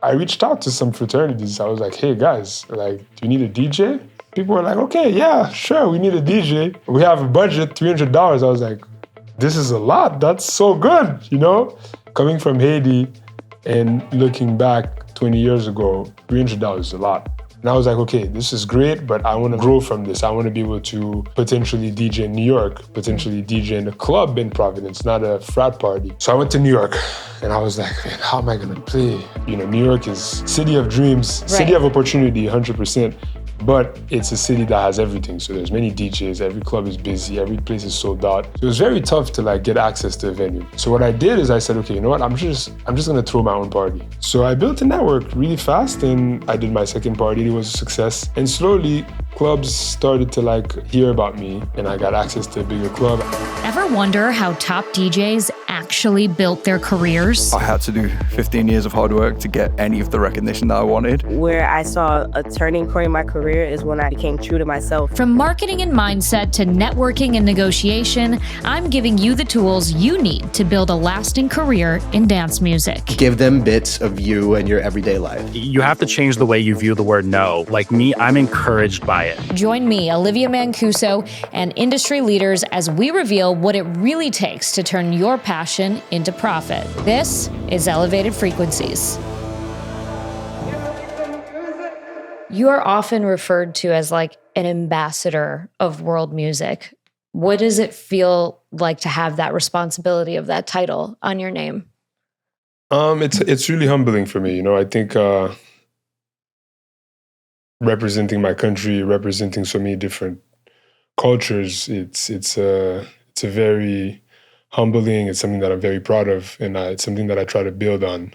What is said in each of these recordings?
I reached out to some fraternities. I was like, hey guys, like, do you need a DJ? People were like, okay, yeah, sure, we need a DJ. We have a budget, $300. I was like, this is a lot. That's so good, you know? Coming from Haiti and looking back 20 years ago, $300 is a lot. And I was like, okay, this is great, but I want to grow from this. I want to be able to potentially DJ in New York, potentially DJ in a club in Providence, not a frat party. So I went to New York and I was like, man, how am I going to play? You know, New York is city of dreams, right. City of opportunity, 100%. But it's a city that has everything. So there's many DJs, every club is busy, every place is sold out. So it was very tough to like get access to a venue. So what I did is I said, okay, you know what? I'm just gonna throw my own party. So I built a network really fast and I did my second party. It was a success. And slowly clubs started to like hear about me and I got access to a bigger club. Ever wonder how top DJs actually built their careers? I had to do 15 years of hard work to get any of the recognition that I wanted. Where I saw a turning point in my career is when I became true to myself. From marketing and mindset to networking and negotiation, I'm giving you the tools you need to build a lasting career in dance music. Give them bits of you and your everyday life. You have to change the way you view the word no. Like me, I'm encouraged by it. Join me, Olivia Mancuso, and industry leaders as we reveal what it really takes to turn your passion into profit. This is Elevated Frequencies. You are often referred to as like an ambassador of world music. What does it feel like to have that responsibility of that title on your name? It's really humbling for me. You know, I think representing my country, representing so many different cultures, it's a very humbling. It's something that I'm very proud of, and it's something that I try to build on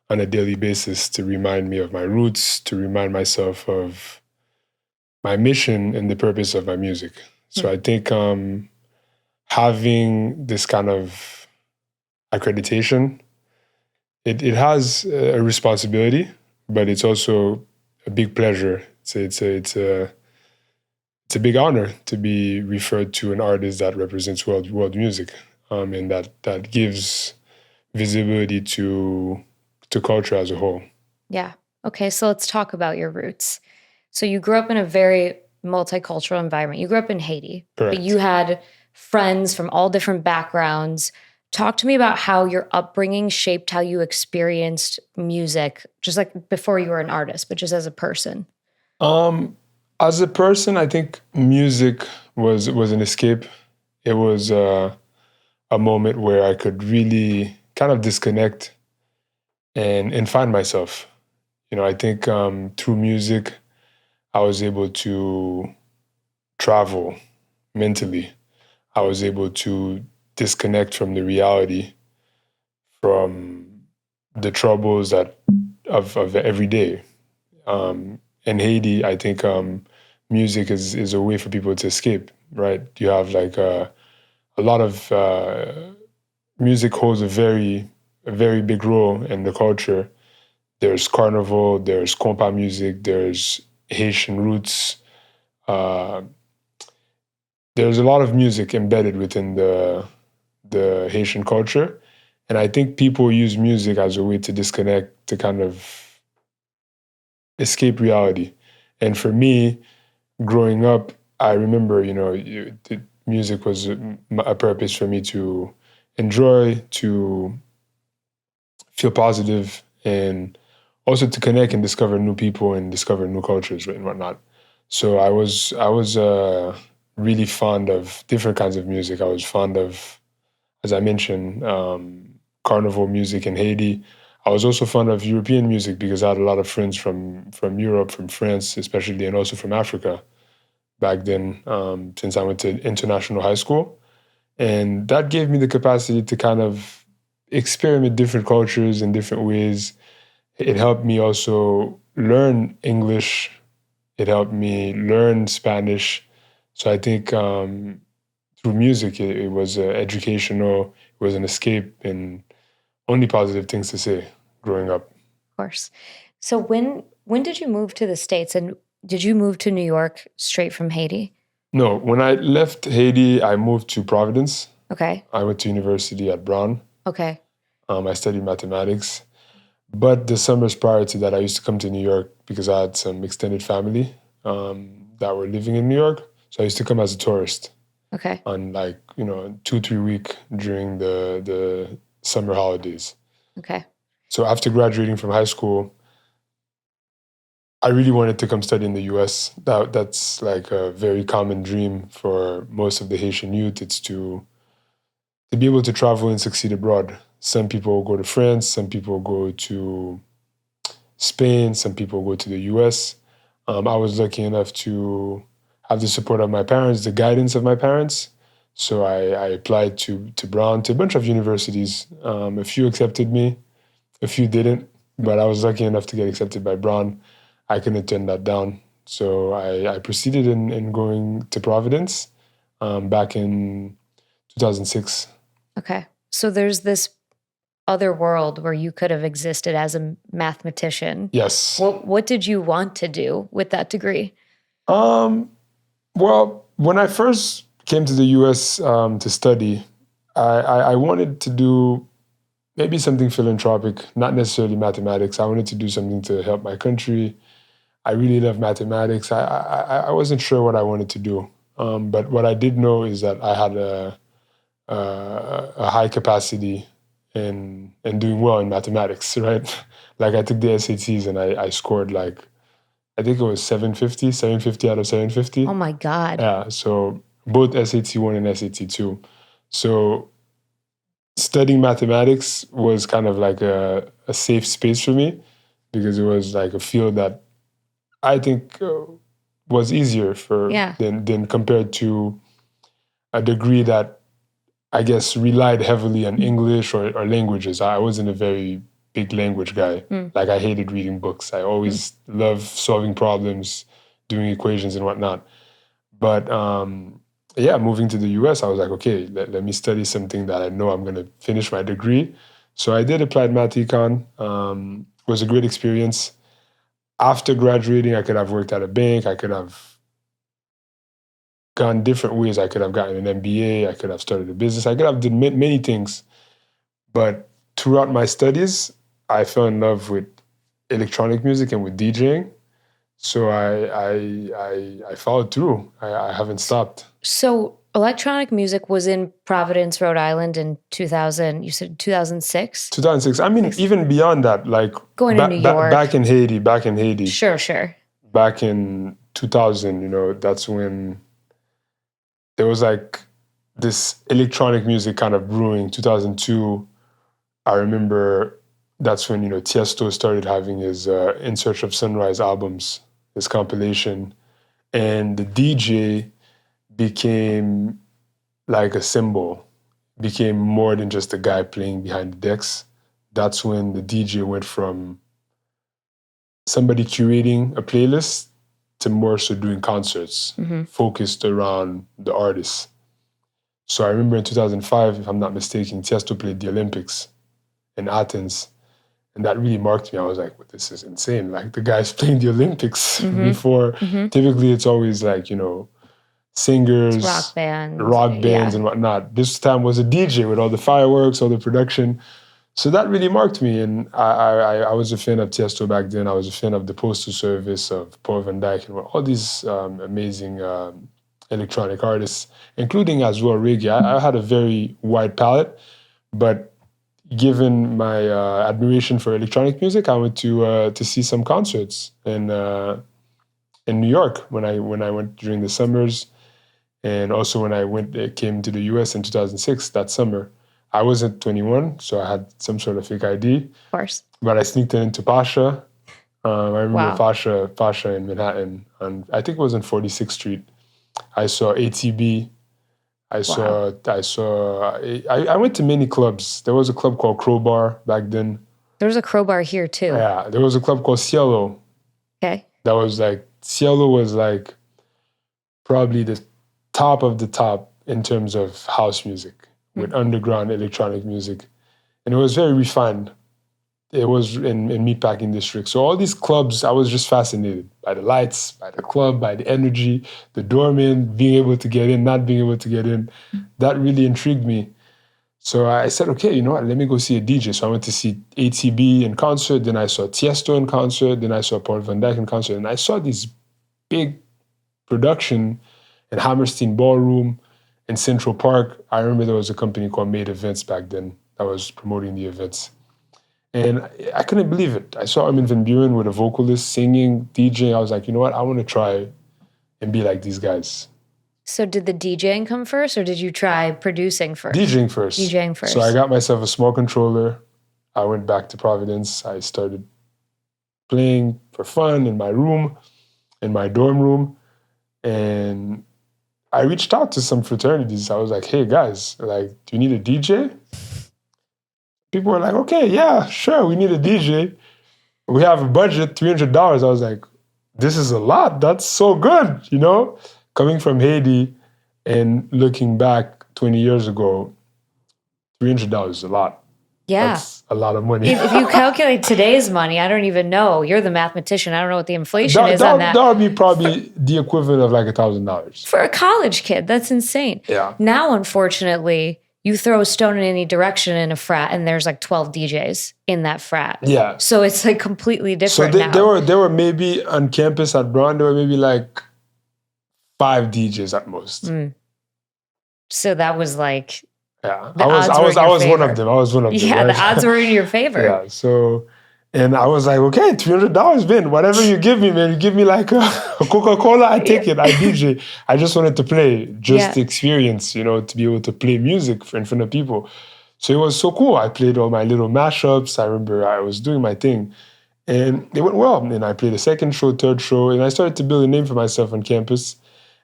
a daily basis to remind me of my roots, to remind myself of my mission and the purpose of my music. So I think having this kind of accreditation, it has a responsibility, but it's also a big pleasure. It's a big honor to be referred to an artist that represents world music, and that gives visibility to culture as a whole. Yeah. Okay, so let's talk about your roots. So you grew up in a very multicultural environment. You grew up in Haiti, Correct. But you had friends from all different backgrounds. Talk to me about how your upbringing shaped how you experienced music, just like before you were an artist, but just as a person. As a person, I think music was an escape. It was a moment where I could really kind of disconnect and find myself. You know, I think through music, I was able to travel mentally. I was able to disconnect from the reality, from the troubles of every day. In Haiti, I think music is a way for people to escape, right? You have like a lot of music holds a very big role in the culture. There's carnival, there's compa music, there's Haitian roots. There's a lot of music embedded within the Haitian culture. And I think people use music as a way to disconnect, to kind of escape reality. And for me, growing up, I remember, you know, the music was a purpose for me to enjoy, to feel positive, and also to connect and discover new people and discover new cultures and whatnot. So I was really fond of different kinds of music. I was fond of, as I mentioned, carnival music in Haiti. I was also fond of European music because I had a lot of friends from Europe, from France especially, and also from Africa back then, since I went to international high school. And that gave me the capacity to kind of experiment different cultures in different ways. It helped me also learn English. It helped me learn Spanish. So I think through music, it was educational, it was an escape, and only positive things to say growing up. Of course. So when did you move to the States, and did you move to New York straight from Haiti? No, when I left Haiti, I moved to Providence. Okay. I went to university at Brown. Okay. I studied mathematics. But the summers prior to that, I used to come to New York because I had some extended family that were living in New York. So I used to come as a tourist. Okay. On 2-3 week during the summer holidays. Okay. So after graduating from high school, I really wanted to come study in the US. That's like a very common dream for most of the Haitian youth. It's to be able to travel and succeed abroad. Some people go to France, some people go to Spain, some people go to the US. I was lucky enough to have the support of my parents, the guidance of my parents. So I applied to Brown, to a bunch of universities. A few accepted me, a few didn't, but I was lucky enough to get accepted by Brown. I couldn't turn that down. So I proceeded in going to Providence back in 2006. Okay. So there's this other world where you could have existed as a mathematician. Yes. What did you want to do with that degree? Well, when I first came to the US to study, I wanted to do maybe something philanthropic, not necessarily mathematics. I wanted to do something to help my country. I really love mathematics. I wasn't sure what I wanted to do. But what I did know is that I had a high capacity in doing well in mathematics, right? Like I took the SATs and I scored I think it was 750 out of 750. Oh my God. Yeah, so both SAT 1 and SAT 2. So studying mathematics was kind of like a safe space for me because it was like a field that I think was easier than compared to a degree that I guess relied heavily on English or languages. I wasn't a very big language guy. Like I hated reading books. I always loved solving problems, doing equations and whatnot. But moving to the US, I was like, okay, let me study something that I know I'm going to finish my degree. So I did applied math econ. It was a great experience. After graduating, I could have worked at a bank. I could have gone different ways. I could have gotten an MBA. I could have started a business. I could have done many things. But throughout my studies, I fell in love with electronic music and with DJing. So I followed through. I haven't stopped. So electronic music was in Providence, Rhode Island in 2000, you said 2006? 2006. I mean, even beyond that, like going to New York. Back in Haiti. Sure. Back in 2000, that's when there was like this electronic music kind of brewing. 2002, I remember that's when, Tiësto started having his In Search of Sunrise albums, his compilation. And the DJ became like a symbol, became more than just a guy playing behind the decks. That's when the DJ went from somebody curating a playlist to more so doing concerts focused around the artists. So I remember in 2005, if I'm not mistaken, Tiësto played the Olympics in Athens. And that really marked me. I was like, well, this is insane. Like the guy's playing the Olympics before. Typically it's always like, singers, it's rock bands and whatnot. This time was a DJ with all the fireworks, all the production. So that really marked me. And I was a fan of Tiësto back then. I was a fan of the Postal Service, of Paul Van Dyke, and all these amazing electronic artists, including as well reggae. I had a very wide palette, but given my admiration for electronic music, I went to see some concerts in New York when I went during the summers, and also when I came to the US in 2006 that summer. I wasn't 21, so I had some sort of fake ID. Of course. But I sneaked into Pasha. I remember Pasha in Manhattan, and I think it was on 46th Street. I saw ATB. I went to many clubs. There was a club called Crowbar back then. There was a Crowbar here too. Yeah, there was a club called Cielo. Okay. Cielo was like probably the top of the top in terms of house music with underground electronic music. And it was very refined. It was in Meatpacking District. So all these clubs, I was just fascinated by the lights, by the club, by the energy, the doorman being able to get in, not being able to get in. That really intrigued me. So I said, okay, you know what, let me go see a DJ. So I went to see ATB in concert, then I saw Tiësto in concert, then I saw Paul Van Dyk in concert, and I saw these big production in Hammerstein Ballroom in Central Park. I remember there was a company called Made Events back then that was promoting the events. And I couldn't believe it. I saw Armin van Buuren with a vocalist singing, DJing. I was like, you know what, I want to try and be like these guys. So did the DJing come first, or did you try producing first? DJing first. DJing first. So I got myself a small controller. I went back to Providence. I started playing for fun in my room, in my dorm room. And I reached out to some fraternities. I was like, hey guys, like, do you need a DJ? People were like, okay, yeah, sure, we need a DJ. We have a budget, $300. I was like, this is a lot. That's so good, you know? Coming from Haiti and looking back 20 years ago, $300 is a lot. Yeah. That's a lot of money. If you calculate today's money, I don't even know. You're the mathematician. I don't know what the inflation is on that. That would be probably the equivalent of like $1,000. For a college kid, that's insane. Yeah. Now, unfortunately, you throw a stone in any direction in a frat and there's like 12 DJs in that frat. Yeah. So it's like completely different now. There were maybe on campus at Brown, there were maybe like 5 DJs at most. So that was like... Yeah, I was one of them. Yeah, right? the odds were in your favor. Yeah, so, and I was like, okay, $300, man. Whatever you give me, man. You give me like a Coca-Cola, I take it. I DJ. I just wanted to play, the experience, you know, to be able to play music in front of people. So it was so cool. I played all my little mashups. I remember I was doing my thing. And it went well. And I played a second show, third show, and I started to build a name for myself on campus.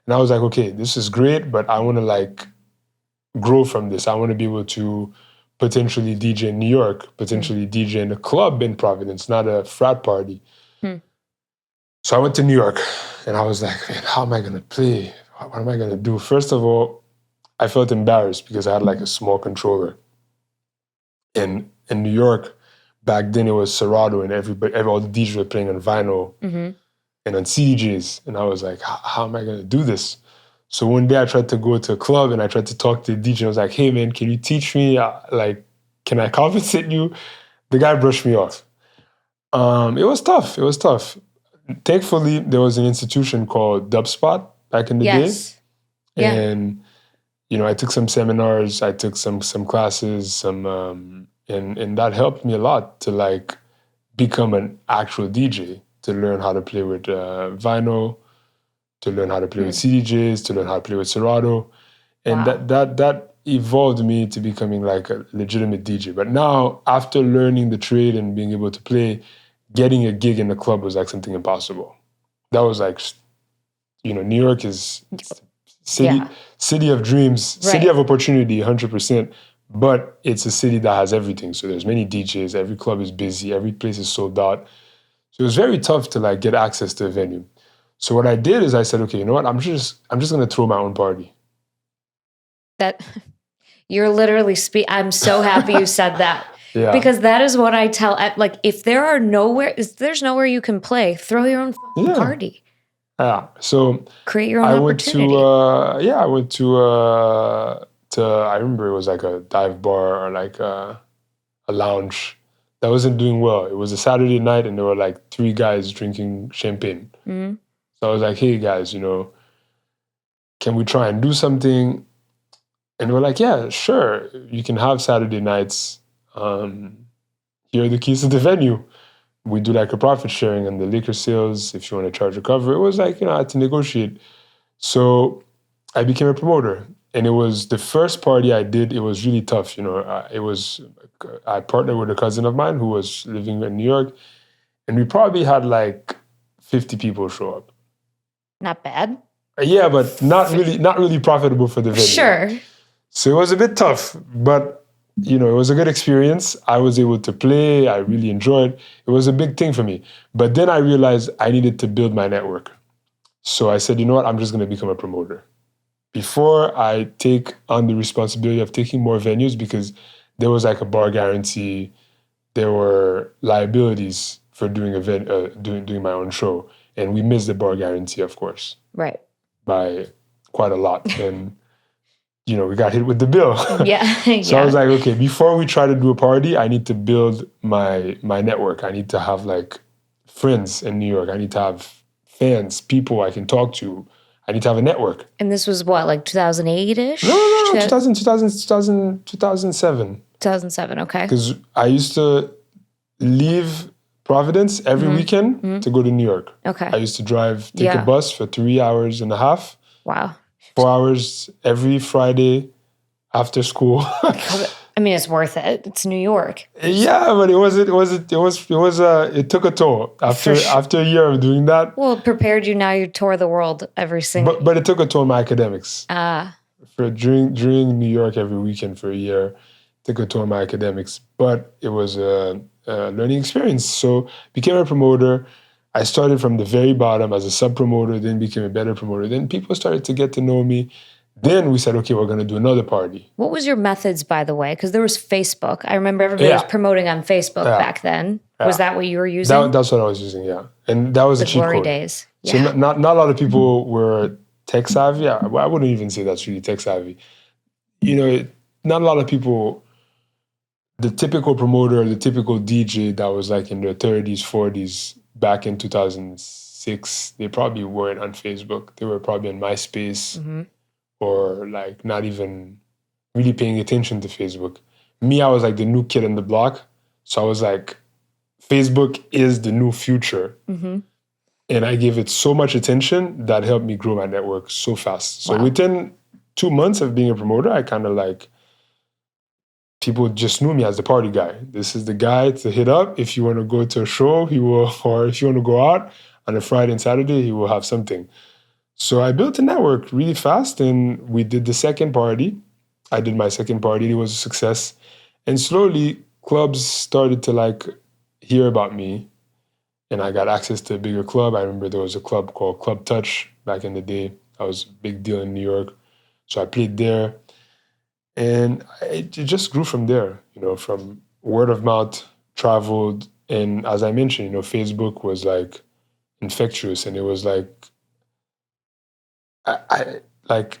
And I was like, okay, this is great, but I want to like grow from this. I want to be able to potentially DJ in New York, potentially DJ in a club in Providence, not a frat party. So I went to New York and I was like, man, how am I going to play? What am I going to do? First of all, I felt embarrassed because I had like a small controller. And in New York, back then it was Serato and all the DJs were playing on vinyl and on CDJs. And I was like, how am I going to do this? So one day I tried to go to a club and I tried to talk to the DJ. I was like, hey man, can you teach me? Like, can I compensate you? The guy brushed me off. It was tough. Thankfully, there was an institution called Dubspot back in the day. And, you know, I took some seminars, I took some classes, and that helped me a lot to like become an actual DJ, to learn how to play with vinyl, to learn how to play with CDJs, to learn how to play with Serato. And that evolved me to becoming like a legitimate DJ. But now, after learning the trade and being able to play, getting a gig in the club was like something impossible. That was like, you know, New York is city of dreams, city of opportunity, 100%. But it's a city that has everything. So there's many DJs, every club is busy, every place is sold out. So it was very tough to like get access to a venue. So what I did is I said, okay, you know what? I'm just going to throw my own party. That you're literally I'm so happy you said that. Yeah. Because that is what I tell, like, if there's nowhere you can play, throw your own party. Yeah. So create your own opportunity. I went to I remember it was like a dive bar or like a lounge that wasn't doing well. It was a Saturday night and there were like 3 guys drinking champagne. So I was like, hey guys, you know, can we try and do something? And we're like, yeah, sure. You can have Saturday nights. Here are the keys to the venue. We do like a profit sharing on the liquor sales if you want to charge a cover. It was like, you know, I had to negotiate. So I became a promoter. And it was the first party I did. It was really tough. You know, I partnered with a cousin of mine who was living in New York. And we probably had like 50 people show up. Not bad. Yeah, but not really profitable for the venue. Sure. So it was a bit tough, but you know, it was a good experience. I was able to play. I really enjoyed. It was a big thing for me. But then I realized I needed to build my network. So I said, you know what? I'm just going to become a promoter. Before I take on the responsibility of taking more venues, because there was like a bar guarantee, there were liabilities for doing doing my own show. And we missed the bar guarantee, of course. Right. By quite a lot. And we got hit with the bill. Yeah. So I was like, okay, before we try to do a party, I need to build my network. I need to have like friends in New York. I need to have fans, people I can talk to. I need to have a network. And this was what, like 2008-ish? No, 2007. 2007, okay. Because I used to leave Providence every weekend to go to New York. Okay. I used to take a bus for 3 hours and a half. Wow. 4 hours every Friday after school. I mean, it's worth it. It's New York. Yeah, but it took a toll after a year of doing that. Well, it prepared you. Now you tour the world every single. But it took a toll on my academics. During New York every weekend for a year, it took a toll on my academics. But it was a learning experience. So became a promoter. I started from the very bottom as a sub promoter, then became a better promoter. Then people started to get to know me. Then we said, okay, we're going to do another party. What was your methods, by the way? Because there was Facebook. I remember everybody was promoting on Facebook back then. Yeah. Was that what you were using? That's what I was using, yeah. And that was a cheat code. The glory days. So not a lot of people were tech savvy. I wouldn't even say that's really tech savvy. Not a lot of people, the typical promoter, the typical DJ that was like in their 30s, 40s, back in 2006, they probably weren't on Facebook. They were probably on MySpace. Mm-hmm. Or like not even really paying attention to Facebook. Me, I was like the new kid on the block. So I was like, Facebook is the new future. Mm-hmm. And I gave it so much attention that helped me grow my network so fast. So within 2 months of being a promoter, I kind of like, people just knew me as the party guy. This is the guy to hit up. If you want to go to a show, he will, or if you want to go out on a Friday and Saturday, he will have something. So I built a network really fast, and we did the second party. I did my second party. It was a success. And slowly, clubs started to like hear about me, and I got access to a bigger club. I remember there was a club called Club Touch back in the day. That was a big deal in New York. So I played there, and it just grew from there, from word of mouth, traveled. And as I mentioned, Facebook was like infectious, and it was like,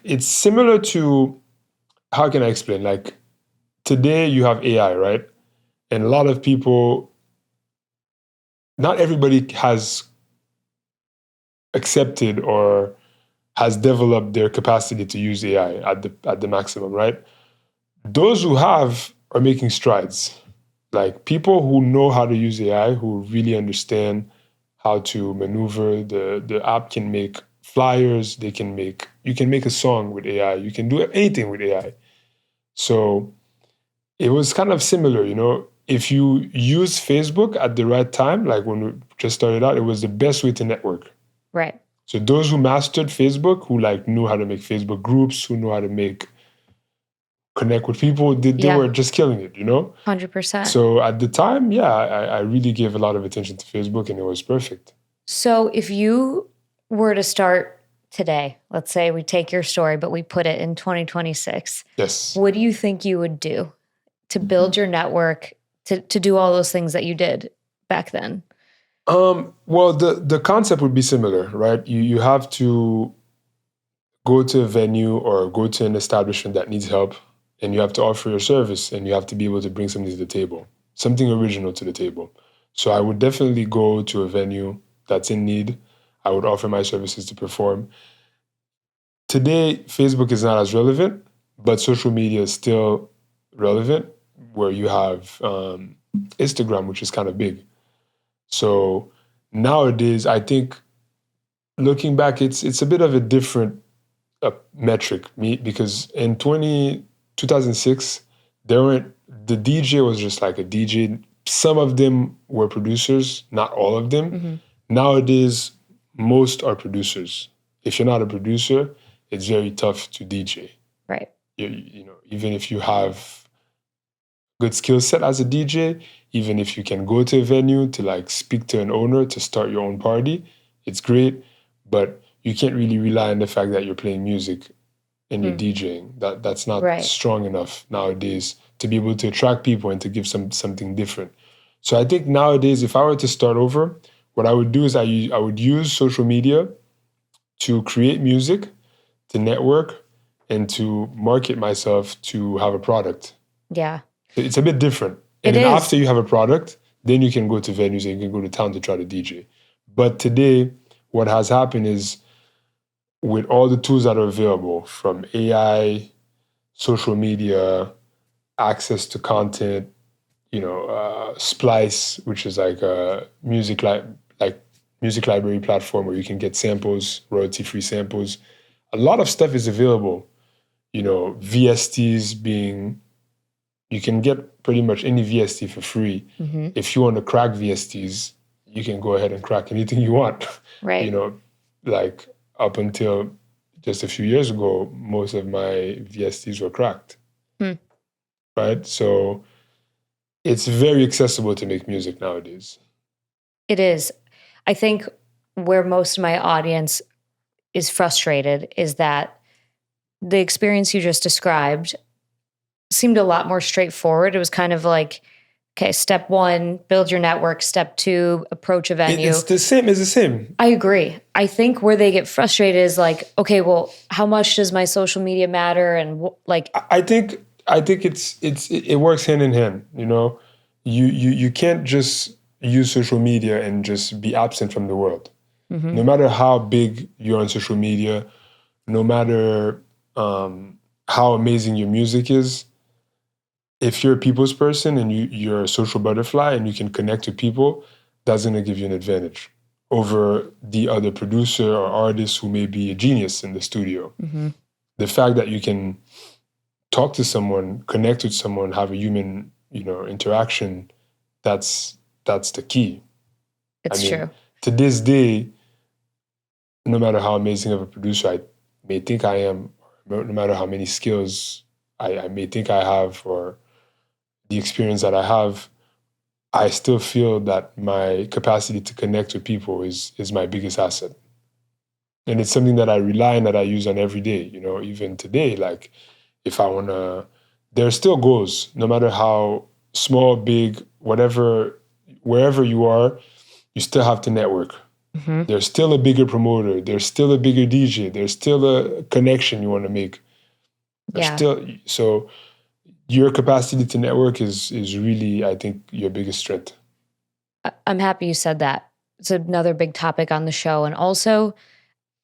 it's similar to, how can I explain? Like today you have AI, right? And a lot of people, not everybody has accepted or has developed their capacity to use AI at the maximum, right? Those who have are making strides. Like people who know how to use AI, who really understand how to maneuver the app, can make flyers, you can make a song with AI, you can do anything with AI. So it was kind of similar, if you use Facebook at the right time, like when we just started out, it was the best way to network. Right. So those who mastered Facebook, who like knew how to make Facebook groups, who knew how to connect with people, they were just killing it, 100%. So at the time, I really gave a lot of attention to Facebook, and it was perfect. So if you were to start today, let's say we take your story, but we put it in 2026. Yes. What do you think you would do to build your network, to do all those things that you did back then? Well, the concept would be similar, right? You have to go to a venue or go to an establishment that needs help, and you have to offer your service, and you have to be able to bring something to the table, something original to the table. So I would definitely go to a venue that's in need. I would offer my services to perform. Today, Facebook is not as relevant, but social media is still relevant, where you have Instagram, which is kind of big. So nowadays, I think, looking back, it's a bit of a different metric, because in 2006, the DJ was just like a DJ. Some of them were producers, not all of them. Mm-hmm. Nowadays, most are producers. If you're not a producer, it's very tough to DJ. Right. Even if you have good skill set as a DJ, even if you can go to a venue to like speak to an owner to start your own party, it's great. But you can't really rely on the fact that you're playing music and you're DJing. That's not strong enough nowadays to be able to attract people and to give something different. So I think nowadays, if I were to start over, what I would do is I would use social media to create music, to network, and to market myself to have a product. Yeah. It's a bit different. And It then is. after you have a product, then you can go to venues and you can go to town to try to DJ. But today, what has happened is with all the tools that are available, from AI, social media, access to content, Splice, which is like a music library platform where you can get samples, royalty-free samples. A lot of stuff is available. VSTs being, you can get pretty much any VST for free. Mm-hmm. If you want to crack VSTs, you can go ahead and crack anything you want. Right. Like up until just a few years ago, most of my VSTs were cracked. Right? So it's very accessible to make music nowadays. It is. I think where most of my audience is frustrated is that the experience you just described seemed a lot more straightforward. It was kind of like, okay, step 1, build your network. Step 2, approach a venue. It's the same. I agree. I think where they get frustrated is like, okay, well, how much does my social media matter? And I think it works hand in hand. You can't just use social media and just be absent from the world. Mm-hmm. No matter how big you're on social media, no matter how amazing your music is, if you're a people's person and you're a social butterfly and you can connect with people, that's going to give you an advantage over the other producer or artist who may be a genius in the studio. Mm-hmm. The fact that you can talk to someone, connect with someone, have a human, interaction, that's the key. It's true. To this day, no matter how amazing of a producer I may think I am, no matter how many skills I may think I have, or the experience that I have, I still feel that my capacity to connect with people is my biggest asset. And it's something that I rely on, that I use on every day. Even today, like if I want to, there still goals, no matter how small, big, whatever, wherever you are, you still have to network. Mm-hmm. There's still a bigger promoter. There's still a bigger DJ. There's still a connection you want to make. So your capacity to network is really, I think, your biggest strength. I'm happy you said that. It's another big topic on the show. And also,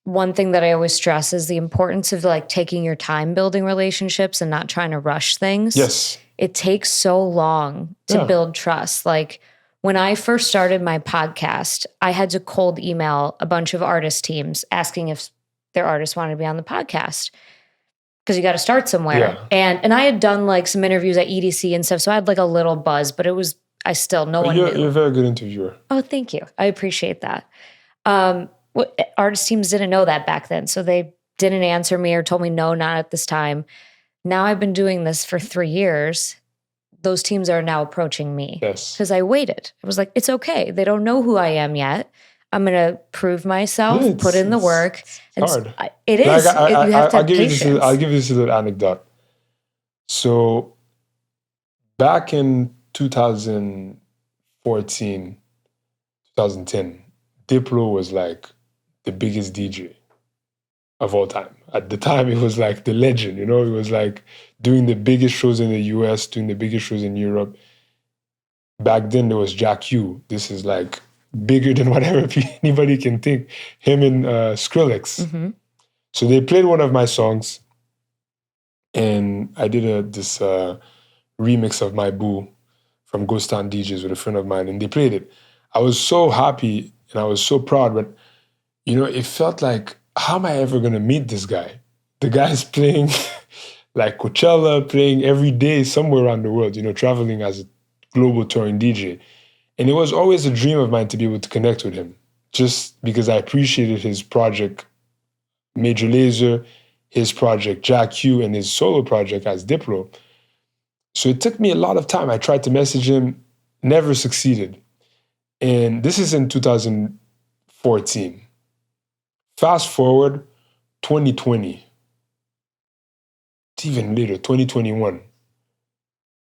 one thing that I always stress is the importance of like taking your time building relationships and not trying to rush things. Yes. It takes so long to build trust. Like when I first started my podcast, I had to cold email a bunch of artist teams asking if their artists wanted to be on the podcast. Because you got to start somewhere. Yeah. And I had done like some interviews at EDC and stuff. So I had like a little buzz, but no one knew. You're a very good interviewer. Oh, thank you. I appreciate that. Artist teams didn't know that back then. So they didn't answer me or told me no, not at this time. Now I've been doing this for 3 years. Those teams are now approaching me. Yes. Because I waited. I was like, it's okay. They don't know who I am yet. I'm going to prove myself, put in the work. It's hard. It is. You have to have patience. I'll give you this little anecdote. So back in 2014, 2010, Diplo was like the biggest DJ of all time. At the time, it was like the legend, It was like doing the biggest shows in the US, doing the biggest shows in Europe. Back then, there was Jack U. This is like bigger than whatever anybody can think. Him and Skrillex. Mm-hmm. So they played one of my songs, and I did this remix of My Boo from Ghost Town DJs with a friend of mine, and they played it. I was so happy and I was so proud, but it felt like, how am I ever going to meet this guy? The guy's playing like Coachella, playing every day somewhere around the world, traveling as a global touring DJ. And it was always a dream of mine to be able to connect with him, just because I appreciated his project, Major Lazer, his project, Jack U, and his solo project as Diplo. So it took me a lot of time. I tried to message him, never succeeded. And this is in 2014. Fast forward, 2020. It's even later, 2021.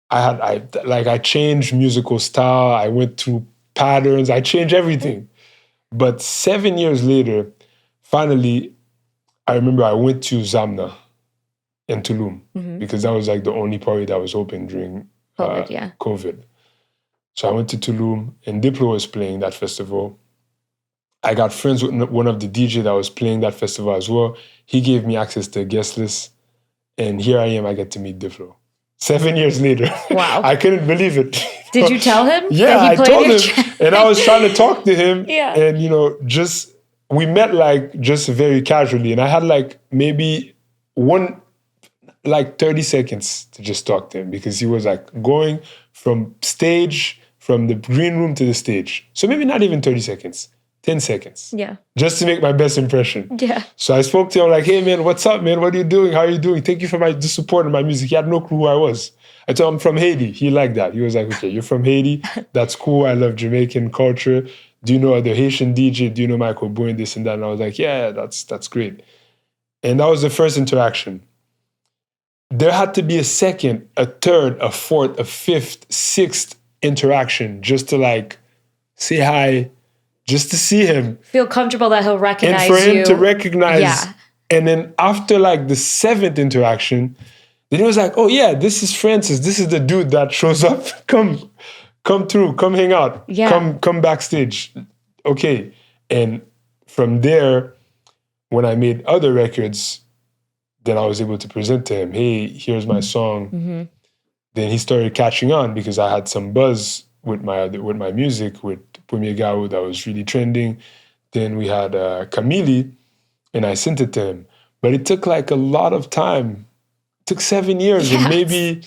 I changed musical style. I went through patterns. I changed everything. But 7 years later, finally, I remember I went to Zamna in Tulum, because that was like the only party that was open during COVID. So I went to Tulum, and Diplo was playing that festival. I got friends with one of the DJ that was playing that festival as well. He gave me access to a guest list, and here I am, I get to meet Diplo. 7 years later. Wow. I couldn't believe it. Did you tell him? Yeah, I told him. And I was trying to talk to him. Yeah. And, we met like just very casually. And I had like maybe 30 seconds to just talk to him, because he was like going from the green room to the stage. So maybe not even 30 seconds. 10 seconds. Yeah. Just to make my best impression. Yeah. So I spoke to him like, hey man, what's up, man? What are you doing? How are you doing? Thank you for the support of my music. He had no clue who I was. I told him I'm from Haiti. He liked that. He was like, okay, you're from Haiti. That's cool. I love Jamaican culture. Do you know other Haitian DJ? Do you know Michael Boone, this and that? And I was like, yeah, that's great. And that was the first interaction. There had to be a second, a third, a fourth, a fifth, sixth interaction just to like say hi, just to see him. Feel comfortable that he'll recognize you. And for him to recognize. Yeah. And then after like the seventh interaction, then he was like, oh yeah, this is Francis. This is the dude that shows up. Come through, come hang out. Yeah. Come backstage. Okay. And from there, when I made other records, then I was able to present to him, hey, here's my song. Mm-hmm. Then he started catching on because I had some buzz with my music, with Premier Gao that was really trending. Then we had Camille, and I sent it to him. But it took like a lot of time. It took 7 years and maybe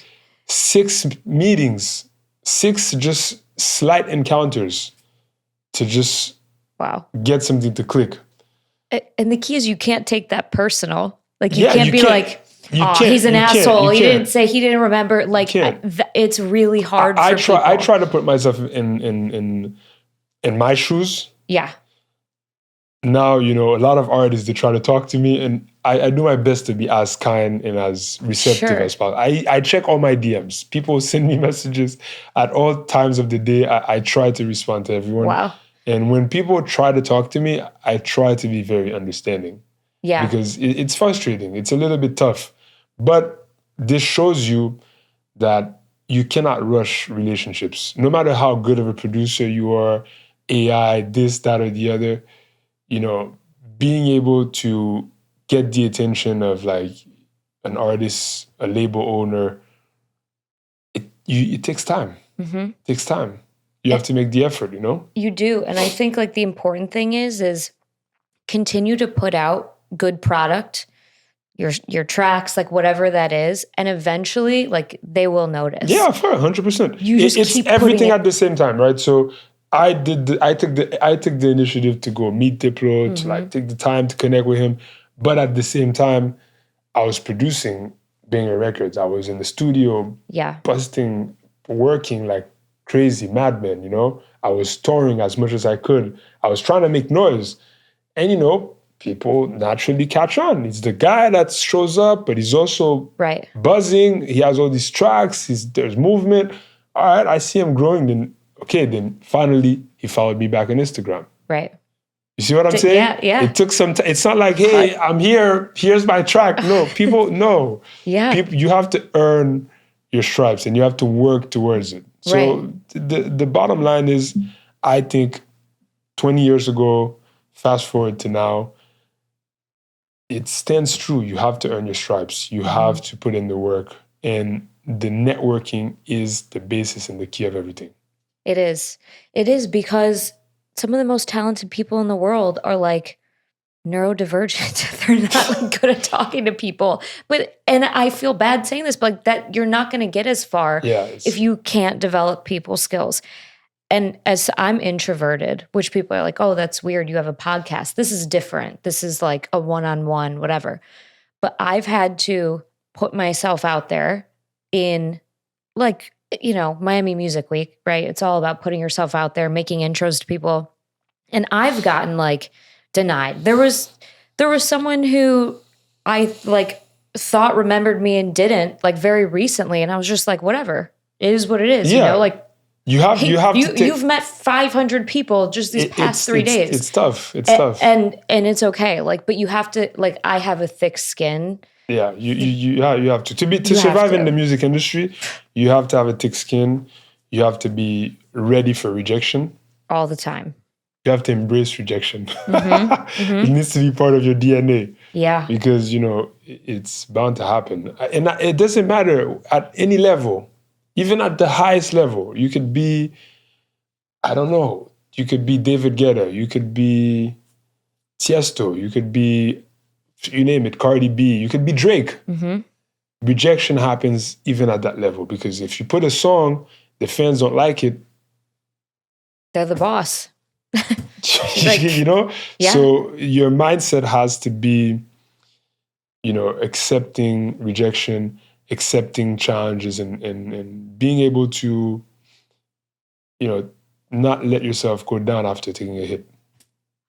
6 meetings, 6 just slight encounters to just get something to click. And the key is you can't take that personal. Like you can't be like, oh, he's an asshole. He didn't remember. Like it's really hard. I try to put myself in my shoes. Yeah. Now, a lot of artists, they try to talk to me, and I do my best to be as kind and as receptive as possible. I check all my DMs. People send me messages at all times of the day. I try to respond to everyone. Wow. And when people try to talk to me, I try to be very understanding. Yeah. Because it's frustrating. It's a little bit tough. But this shows you that you cannot rush relationships. No matter how good of a producer you are, AI, this, that, or the other, being able to get the attention of like an artist, a label owner, it takes time. Mm-hmm. It takes time. You have to make the effort, You do. And I think like the important thing is continue to put out good product, your tracks, like whatever that is, and eventually like they will notice. Yeah, for 100%. It's keep everything at the same time, right? So I took the initiative to go meet Diplo, to like take the time to connect with him. But at the same time, I was producing banger records. I was in the studio, busting, working like crazy madman, I was touring as much as I could. I was trying to make noise. And, people naturally catch on. He's the guy that shows up, but he's also buzzing. He has all these tracks. There's movement. All right, I see him growing. Then finally, he followed me back on Instagram. Right. You see what I'm saying? Yeah, yeah. It took some time. It's not like, hey, I'm here. Here's my track. No, people, no. Yeah. You have to earn your stripes, and you have to work towards it. So the bottom line is, I think 20 years ago, fast forward to now, it stands true. You have to earn your stripes. You have to put in the work. And the networking is the basis and the key of everything. It is. It is, because some of the most talented people in the world are like neurodivergent. They're not like good at talking to people. And I feel bad saying this, but like that you're not going to get as far if you can't develop people skills. And as I'm introverted, which people are like, oh, that's weird. You have a podcast. This is different. This is like a one-on-one, whatever. But I've had to put myself out there in like, Miami Music Week, right? It's all about putting yourself out there, making intros to people. And I've gotten like denied. There was someone who I like thought remembered me and didn't, like very recently. And I was just like, whatever. It is what it is, like. You've met 500 people just these past 3 days. It's tough. It's tough. And it's okay. Like, but you have to, like, I have a thick skin Yeah, you have to You have survive in to. the music industry. You have to have a thick skin. You have to be ready for rejection. All the time. You have to embrace rejection. Mm-hmm. It needs to be part of your DNA Yeah. because it's bound to happen, and it doesn't matter at any level, even at the highest level. You could be, I don't know, you could be David Guetta, you could be Tiësto, you could be, you name it, Cardi B, you could be Drake. Mm-hmm. Rejection happens even at that level because if you put a song, the fans don't like it. They're the boss. Yeah. Yeah. So your mindset has to be, accepting rejection, accepting challenges, and being able to, not let yourself go down after taking a hit.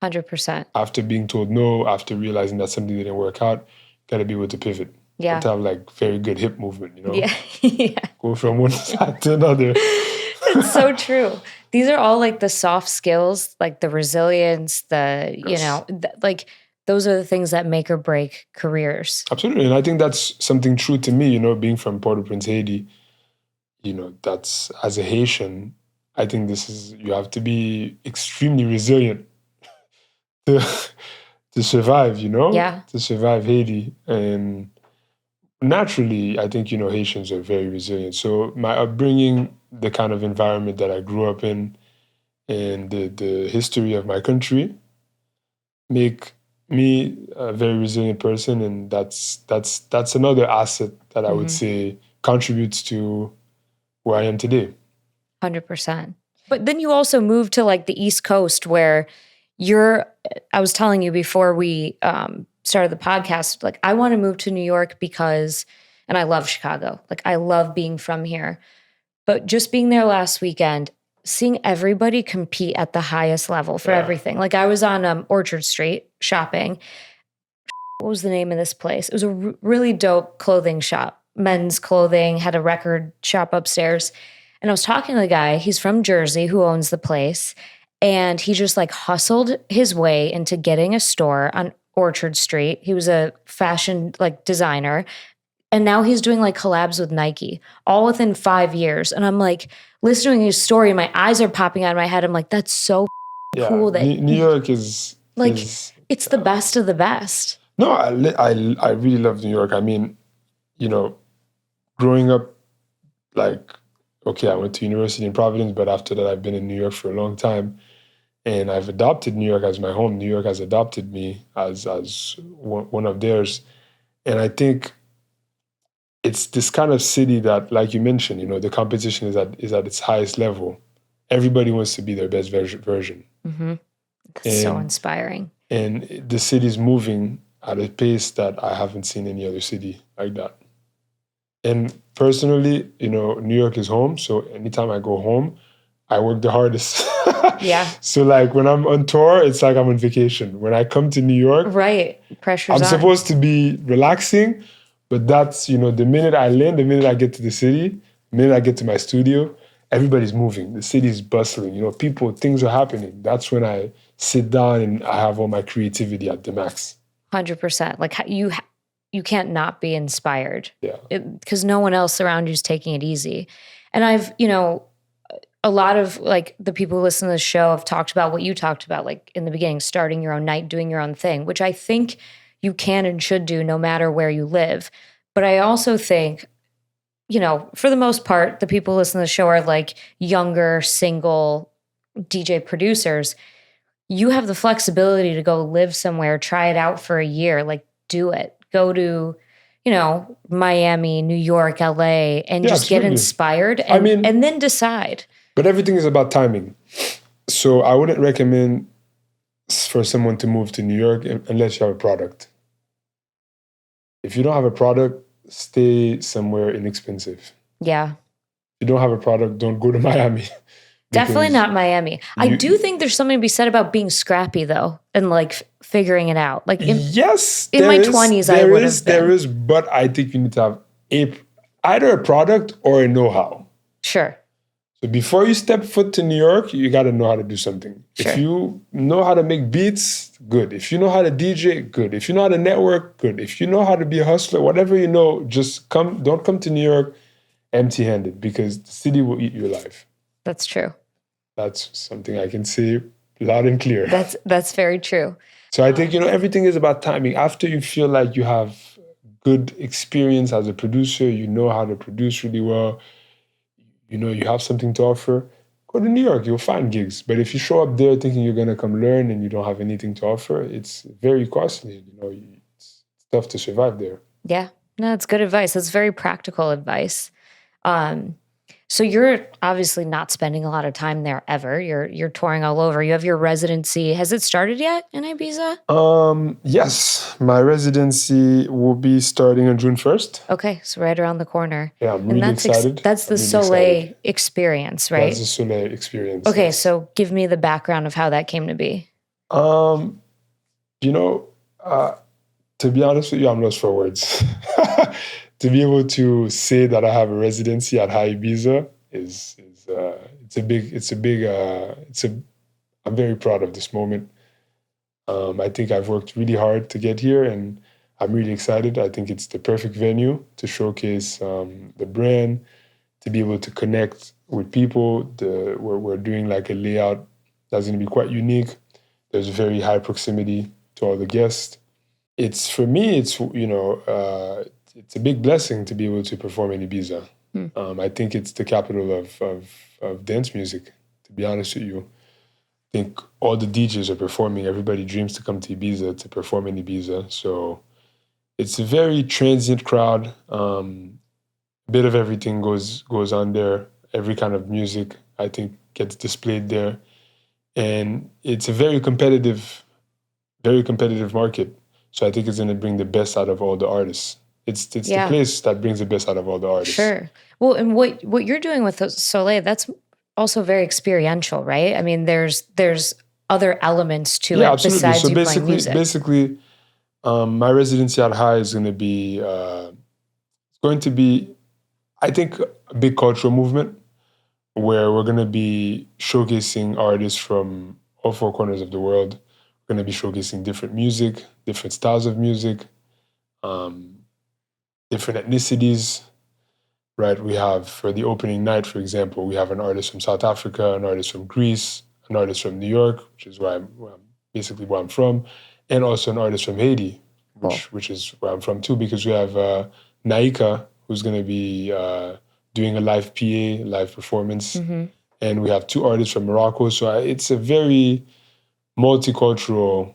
100%. After being told no, after realizing that something didn't work out, gotta be able to pivot. Yeah. To have like very good hip movement, Yeah. Yeah. Go from one side to another. It's so true. These are all like the soft skills, like the resilience, Yes. like those are the things that make or break careers. Absolutely. And I think that's something true to me, being from Port-au-Prince, Haiti, that's, as a Haitian, I think you have to be extremely resilient to survive, Yeah. to survive Haiti. And naturally, I think, Haitians are very resilient. So my upbringing, the kind of environment that I grew up in, and the history of my country make me a very resilient person. And that's another asset that I would say contributes to where I am today. 100%. But then you also moved to like the East Coast where I was telling you before we started the podcast, like I want to move to New York because, and I love Chicago. Like I love being from here. But just being there last weekend, seeing everybody compete at the highest level for everything. Like I was on Orchard Street shopping. What was the name of this place? It was a really dope clothing shop, men's clothing, had a record shop upstairs. And I was talking to the guy, he's from Jersey, who owns the place. And he just like hustled his way into getting a store on Orchard Street. He was a fashion like designer. And now he's doing like collabs with Nike, all within 5 years. And I'm like, listening to his story, my eyes are popping out of my head. I'm like, that's so cool that New York is like it's the best of the best. No, I really love New York. I mean, growing up, like, okay, I went to university in Providence, but after that, I've been in New York for a long time. And I've adopted New York as my home. New York has adopted me as one of theirs. And I think it's this kind of city that, like you mentioned, the competition is at its highest level. Everybody wants to be their best version. Mm-hmm. It's so inspiring. And the city's moving at a pace that I haven't seen any other city like that. And personally, New York is home. So anytime I go home, I work the hardest. Yeah. So like when I'm on tour, it's like I'm on vacation. When I come to New York, right, pressure's I'm on. supposed to be relaxing, but that's, the minute I land, the minute I get to the city, the minute I get to my studio, everybody's moving. The city's bustling. Things are happening. That's when I sit down and I have all my creativity at the max. 100%. Like you can't not be inspired. Yeah. Because no one else around you is taking it easy. And I've, a lot of like the people who listen to the show have talked about what you talked about, like in the beginning, starting your own night, doing your own thing, which I think you can and should do no matter where you live. But I also think, for the most part, the people who listen to the show are like younger, single DJ producers. You have the flexibility to go live somewhere, try it out for a year, like do it. Go to, Miami, New York, LA, and just absolutely. get inspired and then decide. But everything is about timing. So I wouldn't recommend for someone to move to New York unless you have a product. If you don't have a product, stay somewhere inexpensive. Yeah. If you don't have a product, don't go to Miami. Definitely not Miami. I do think there's something to be said about being scrappy, though, and like figuring it out. Like in my 20s, I would have been. There is, but I think you need to have either a product or a know-how. Sure. So before you step foot to New York, you got to know how to do something. Sure. If you know how to make beats, good. If you know how to DJ, good. If you know how to network, good. If you know how to be a hustler, whatever you know, just come. Don't come to New York empty-handed, because the city will eat you alive. That's true. That's something I can say loud and clear. That's very true. So I think, everything is about timing. After you feel like you have good experience as a producer, you know how to produce really well, you have something to offer, go to New York, you'll find gigs. But if you show up there thinking you're going to come learn and you don't have anything to offer, it's very costly. It's tough to survive there. Yeah. No, it's good advice. That's very practical advice. So you're obviously not spending a lot of time there ever. You're touring all over. You have your residency. Has it started yet in Ibiza? Yes, my residency will be starting on June 1st. Okay, so right around the corner. Yeah, I'm really excited. That's the I'm really Solèy excited. experience, right? That's the Solèy experience. Okay, yes. so give me the background of how that came to be. To be honest with you, I'm lost for words. To be able to say that I have a residency at Hï Ibiza I'm very proud of this moment. I think I've worked really hard to get here, and I'm really excited. I think it's the perfect venue to showcase the brand, to be able to connect with people. We're doing like a layout that's going to be quite unique. There's a very high proximity to all the guests. For me, it's a big blessing to be able to perform in Ibiza. I think it's the capital of dance music, to be honest with you. I think all the DJs are performing. Everybody dreams to come to Ibiza, to perform in Ibiza. So it's a very transient crowd. A bit of everything goes on there. Every kind of music, I think, gets displayed there. And it's a very competitive market. So I think it's going to bring the best out of all the artists. It's the place that brings the best out of all the artists. Sure. Well, and what you're doing with Solèy, that's also very experiential, right? I mean, there's other elements to it absolutely. besides So you playing music. Basically, my residency at High is going to be, I think, a big cultural movement where we're going to be showcasing artists from all four corners of the world. We're going to be showcasing different music, different styles of music, different ethnicities, right? We have, for the opening night, for example, we have an artist from South Africa, an artist from Greece, an artist from New York, which is where I'm from, and also an artist from Haiti, which is where I'm from too, because we have Naika, who's going to be doing a live PA, live performance, and we have two artists from Morocco. So it's a very multicultural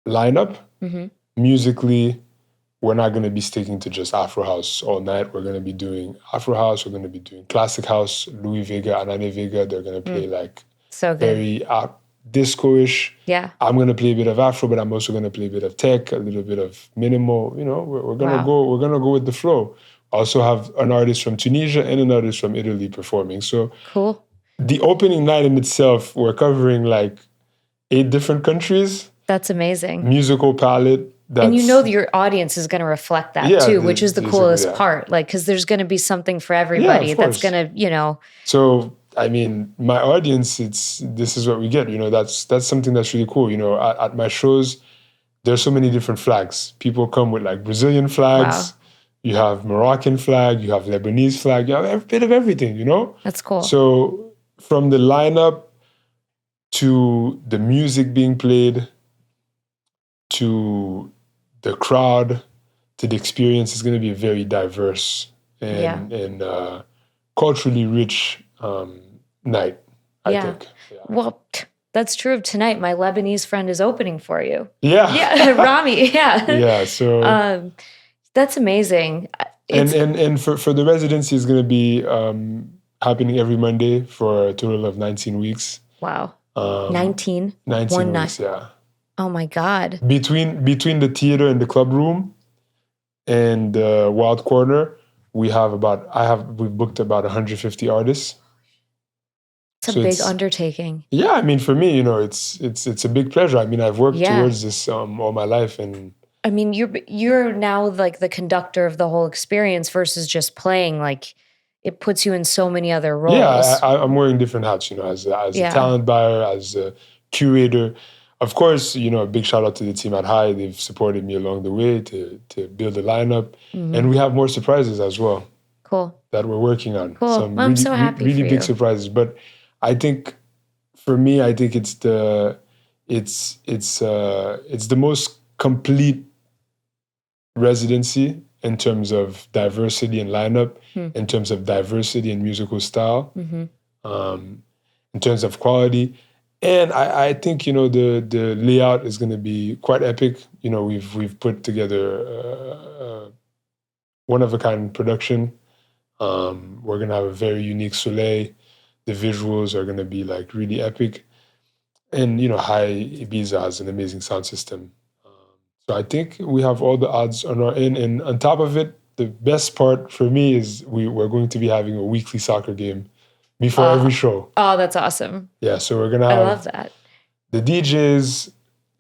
lineup. Musically, we're not going to be sticking to just Afro House all night. We're going to be doing Afro House. We're going to be doing Classic House, Louis Vega, Anane Vega. They're going to play like so good. Very disco-ish. Yeah. I'm going to play a bit of Afro, but I'm also going to play a bit of tech, a little bit of minimal. We're going to go. We're going to go with the flow. Also have an artist from Tunisia and an artist from Italy performing. So cool. The opening night in itself, we're covering like 8 different countries. That's amazing. Musical palette. And your audience is going to reflect that too, which is the coolest part. Like, because there's going to be something for everybody that's going to, So, I mean, my audience, this is what we get. That's something that's really cool. At my shows, there's so many different flags. People come with like Brazilian flags. Wow. You have Moroccan flag. You have Lebanese flag. You have a bit of everything, That's cool. So from the lineup to the music being played to the crowd, to the experience, is going to be a very diverse and culturally rich night, I think. Yeah. Well, that's true of tonight. My Lebanese friend is opening for you. Yeah. Yeah, Rami, yeah. Yeah, so... that's amazing. And for the residency, it's going to be happening every Monday for a total of 19 weeks. Wow. 19? 19 weeks, yeah. Oh my God. Between the theater and the club room and the Wild Corner, we've booked about 150 artists. It's a big undertaking. Yeah, I mean, for me, it's a big pleasure. I mean, I've worked towards this all my life, and I mean, you're now like the conductor of the whole experience versus just playing. Like, it puts you in so many other roles. Yeah, I'm wearing different hats, as a talent buyer, as a curator. Of course, a big shout out to the team at Hï. They've supported me along the way to build the lineup. And we have more surprises as well. Cool. That we're working on. Cool. Some I'm so happy really for big you. surprises. But I think, for me, it's the most complete residency in terms of diversity and lineup, in terms of diversity and musical style, in terms of quality. And I think, the layout is going to be quite epic. We've put together one-of-a-kind production. We're going to have a very unique Solèy. The visuals are going to be like really epic. And, Hï Ibiza has an amazing sound system. So I think we have all the odds on our end. And on top of it, the best part for me is we're going to be having a weekly soccer game before every show. Oh, that's awesome. Yeah, so we're going to have... I love that. The DJs,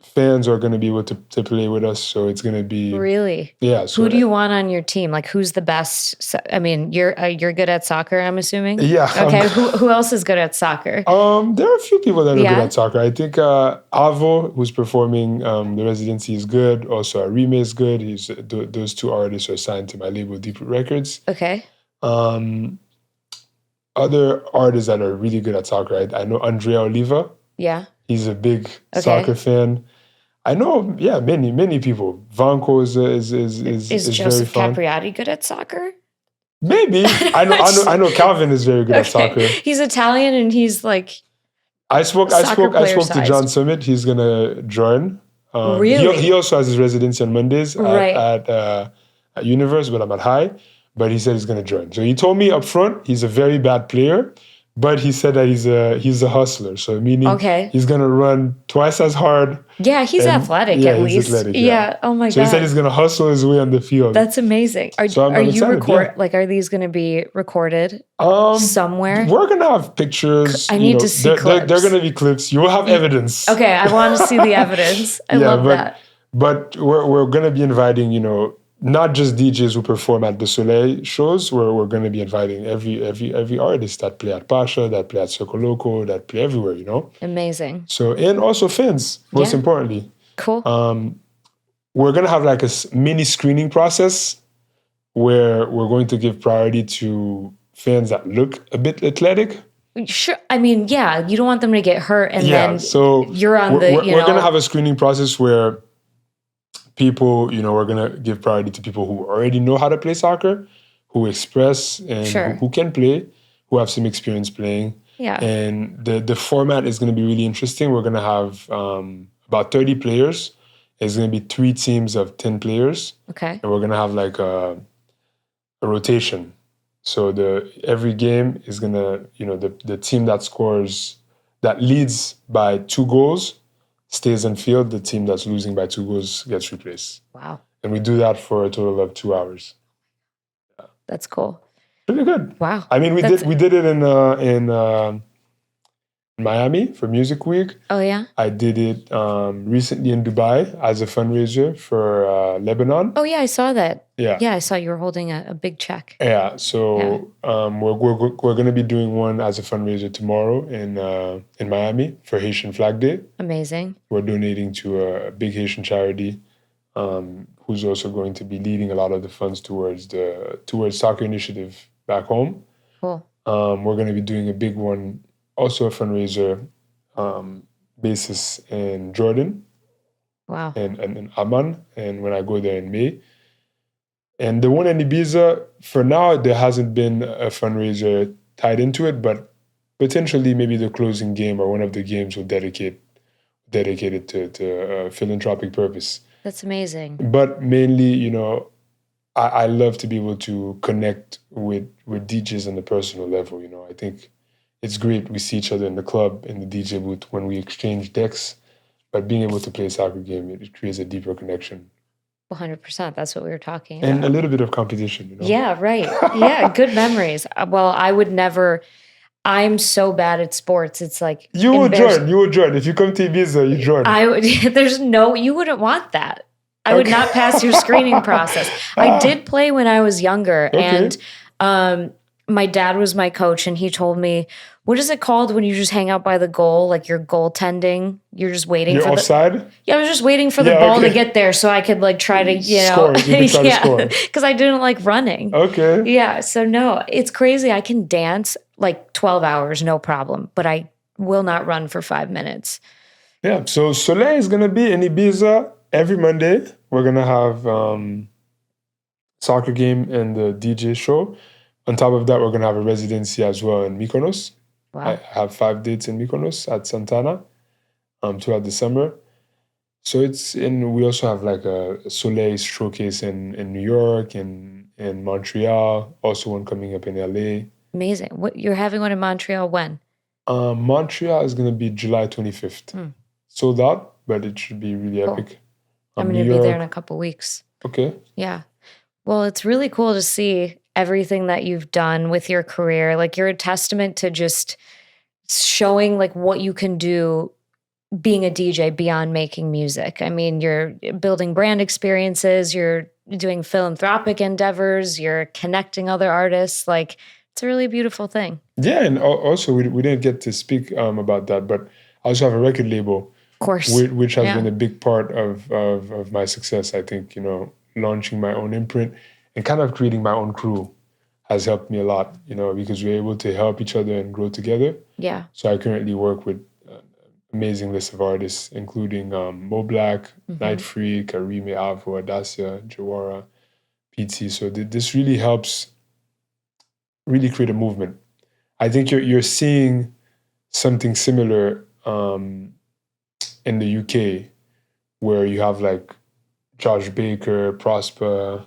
fans are going to be able to play with us, so it's going to be... Really? Yeah. So who do you want on your team? Like, who's the best? I mean, you're good at soccer, I'm assuming? Yeah. Okay, who else is good at soccer? There are a few people that are good at soccer. I think Avo, who's performing the residency, is good. Also, Arime is good. Those two artists are signed to my label, Deep Root Records. Okay. Other artists that are really good at soccer, I know Andrea Oliva. Yeah. He's a big soccer fan. I know, many people. Vanko is Joseph very fun. Capriati good at soccer? Maybe. I know Calvin is very good at soccer. He's Italian and he's like I spoke to John Summit. He's gonna join. Really? He also has his residency on Mondays at Universe, but I'm at Hï. But he said he's gonna join. So he told me up front he's a very bad player, but he said that he's a hustler. So meaning he's gonna run twice as hard. Yeah, he's athletic at least. He's athletic, Oh my god. So he said he's gonna hustle his way on the field. That's amazing. Are you are these gonna be recorded somewhere? We're gonna have pictures. I need to see clips. They're gonna be clips. You will have evidence. Okay, I want to see the evidence. I love that. But we're gonna be inviting, not just DJs who perform at the Solèy shows, where we're going to be inviting every artist that play at Pasha, that play at Circo Loco, that play everywhere, Amazing. So, and also fans, most importantly. Cool. We're going to have like a mini screening process where we're going to give priority to fans that look a bit athletic. Sure. I mean, yeah, you don't want them to get hurt and then so you're on we're going to have a screening process where people, we're going to give priority to people who already know how to play soccer, who express and who can play, who have some experience playing. Yeah. And the format is going to be really interesting. We're going to have about 30 players. It's going to be 3 teams of 10 players. Okay. And we're going to have like a rotation. So every game is going to, the team that leads by 2 goals stays on field. The team that's losing by 2 goals gets replaced. Wow. And we do that for a total of 2 hours. Yeah. That's cool. Really good. Wow. I mean, we did it in Miami for Music Week. Oh, yeah? I did it recently in Dubai as a fundraiser for Lebanon. Oh, yeah, I saw that. Yeah. Yeah, I saw you were holding a big check. Yeah, so we're going to be doing one as a fundraiser tomorrow in Miami for Haitian Flag Day. Amazing. We're donating to a big Haitian charity who's also going to be leading a lot of the funds towards soccer initiative back home. Cool. We're going to be doing a big one, also a fundraiser basis in Jordan. Wow. And Amman, and when I go there in May. And the one in Ibiza, for now, there hasn't been a fundraiser tied into it, but potentially maybe the closing game or one of the games will dedicate it to a philanthropic purpose. That's amazing. But mainly, I love to be able to connect with DJs on the personal level. I think it's great. We see each other in the club, in the DJ booth when we exchange decks, but being able to play a soccer game, it creates a deeper connection. 100%. That's what we were talking about. And a little bit of competition, Yeah, right. Yeah, good mememories. Well, I would never... I'm so bad at sports. It's like... You would join. If you come to Ibiza, you join. You wouldn't want that. I would not pass your screening process. I did play when I was younger. Okay. And my dad was my coach, and he told me, what is it called when you just hang out by the goal? Like you're goaltending. You're just waiting You're for offside? I was just waiting for the ball to get there so I could like try to, Score. You can try to score. Because I didn't like running. Okay. Yeah. So no, it's crazy. I can dance like 12 hours, no problem. But I will not run for 5 minutes. Yeah. So Solèy is going to be in Ibiza every Monday. We're going to have soccer game and the DJ show. On top of that, we're going to have a residency as well in Mykonos. Wow. I have 5 dates in Mykonos at Santana throughout the summer. So we also have like a Solèy showcase in New York and in Montreal, also one coming up in LA. Amazing. You're having one in Montreal when? Montreal is going to be July 25th. Sold out, but it should be really epic. I'm going to be there in a couple weeks. Okay. Yeah. Well, it's really cool to see everything that you've done with your career. Like you're a testament to just showing like what you can do being a DJ beyond making music. I mean, you're building brand experiences, you're doing philanthropic endeavors, you're connecting other artists. Like it's a really beautiful thing. Yeah, and also we didn't get to speak about that, but I also have a record label, of course, which has been a big part of my success. I think, launching my own imprint and kind of creating my own crew has helped me a lot, because we're able to help each other and grow together. Yeah. So I currently work with an amazing list of artists, including Mo Black, Night Freak, Arime Avo, Dacia, Jawara, PT. So this really helps really create a movement. I think you're seeing something similar in the UK, where you have like Josh Baker, Prosper,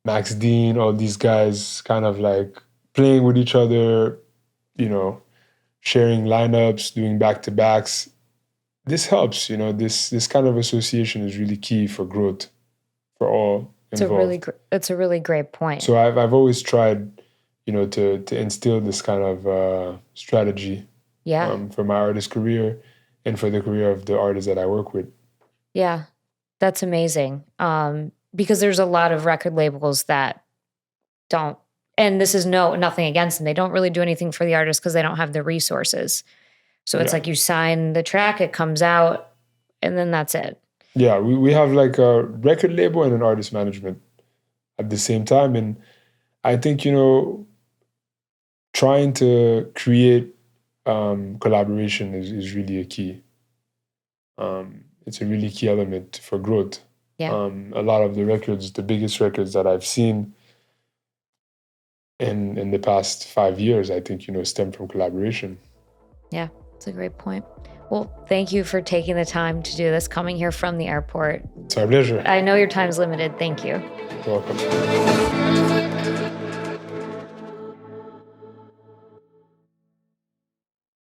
Max Dean, all these guys kind of like playing with each other, sharing lineups, doing back-to-backs. This helps, this kind of association is really key for growth for all involved. It's a really great point. So I've always tried, to instill this kind of strategy for my artist career and for the career of the artists that I work with. Yeah, that's amazing. Because there's a lot of record labels that don't, and this is nothing against them. They don't really do anything for the artist because they don't have the resources. So it's like you sign the track, it comes out, and then that's it. Yeah, we have like a record label and an artist management at the same time. And I think, trying to create collaboration is really a key. It's a really key element for growth. Yeah. A lot of the biggest records that I've seen in the past 5 years, I think, stem from collaboration. Yeah, that's a great point. Well, thank you for taking the time to do this, coming here from the airport. It's our pleasure. I know your time is limited. Thank you. You're welcome.